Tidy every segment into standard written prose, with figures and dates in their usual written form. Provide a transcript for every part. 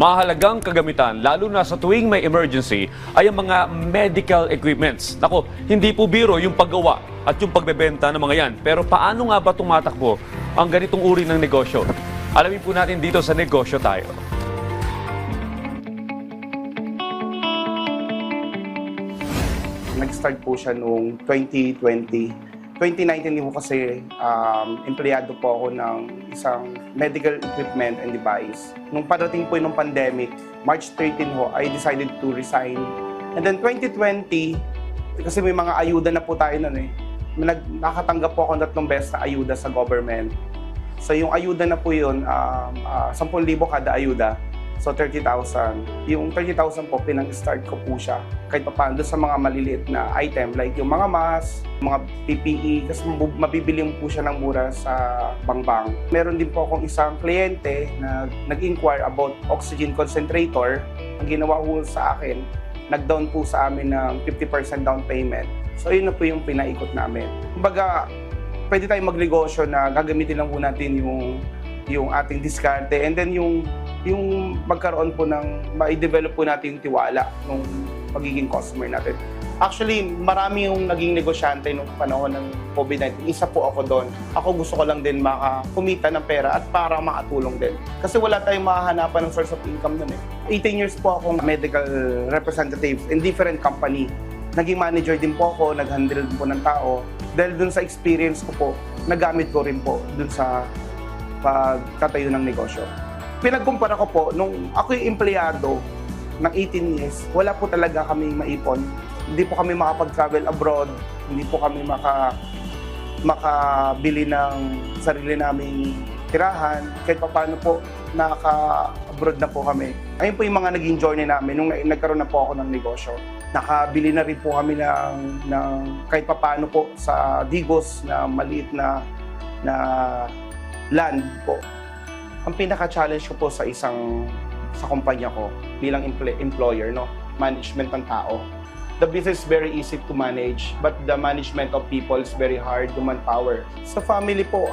Mahalagang kagamitan, lalo na sa tuwing may emergency, ay ang mga medical equipments. Nako, hindi po biro yung paggawa at yung pagbebenta ng mga yan. Pero paano nga ba tumatakbo ang ganitong uri ng negosyo? Alamin po natin dito sa Negosyo Tayo. Nag-start po siya noong 2020. 2019 din po kasi empleyado po ako ng isang medical equipment and device. Nung parating po yung pandemic, March 13 ho, I decided to resign. And then 2020, kasi may mga ayuda na po tayo nun eh. Nakatanggap po ako 3 beses na ayuda sa government. So yung ayuda na po yun, 10,000 kada ayuda. So 30,000. Yung 30,000 po, pinang-start ko po siya. Kahit pa paano sa mga maliliit na item like yung mga mask, mga PPE, kasi mabibili mo po siya ng mura sa bangbang. Meron din po akong isang kliyente na nag-inquire about oxygen concentrator. Ang ginawa po sa akin, nag-down po sa amin ng 50% down payment. So yun na po yung pinaikot namin. Kumbaga, pwede tayong magnegosyo na gagamitin lang po natin yung ating diskarte and then yung magkaroon po ng ma-develop po natin yung tiwala ng magiging customer natin. Actually, marami yung naging negosyante nung panahon ng COVID-19. Isa po ako doon. Ako gusto ko lang din kumita ng pera at para makatulong din. Kasi wala tayong mahahanapan ng source of income nun eh. 18 years po akong medical representative in different company. Naging manager din po ako, nag-handle din po ng tao. Dahil dun sa experience ko po, nagamit ko rin po dun sa pagtatayo ng negosyo. Pinagkumpara ko po, nung ako yung empleyado ng 18 years, wala po talaga kami maipon. Hindi po kami makapag-travel abroad, hindi po kami makabili ng sarili naming tirahan. Kahit pa paano po, naka-abroad na po kami. Ayun po yung mga naging journey namin nung nagkaroon na po ako ng negosyo. Nakabili na rin po kami ng kahit pa paano po sa Digos na maliit na land po. Ang pinaka-challenge ko po sa kumpanya ko bilang employer, no, management ng tao. The business is very easy to manage, but the management of people is very hard to manpower. Sa family po,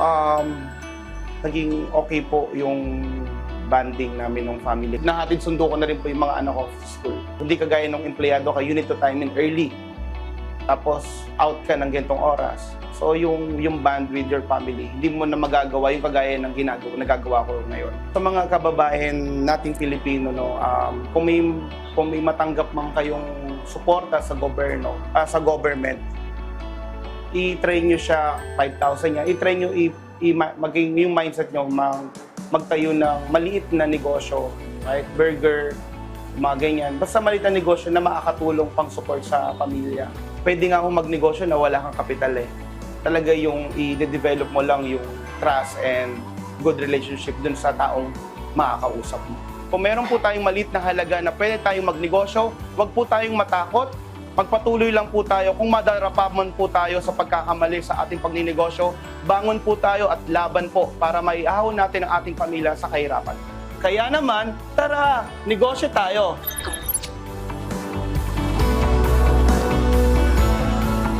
naging okay po yung banding namin ng family. Nahatid sundo ko na rin po yung mga anak ko sa school. Hindi kagaya ng empleyado ka, you need to time in early. Tapos out ka ng gantong oras. So yung band with your family, hindi mo na magagawa yung kagaya ng nagagawa ko ngayon. Sa mga kababayan nating Pilipino, no, kung may matanggap man kayong suporta sa government, i-train nyo siya 5,000 niya. I-train nyo maging yung mindset nyo magtayo ng maliit na negosyo, right? Burger, mga ganyan. Basta maliit na negosyo na makakatulong pang support sa pamilya. Pwede nga akong magnegosyo na wala kang kapital eh. Talaga yung i-develop mo lang yung trust and good relationship dun sa taong makakausap mo. Kung meron po tayong maliit na halaga na pwede tayong magnegosyo, wag po tayong matakot. Magpatuloy lang po tayo. Kung madarapaman po tayo sa pagkakamali sa ating pagninegosyo, bangon po tayo at laban po para maiahon natin ang ating pamilya sa kahirapan. Kaya naman, tara, negosyo tayo!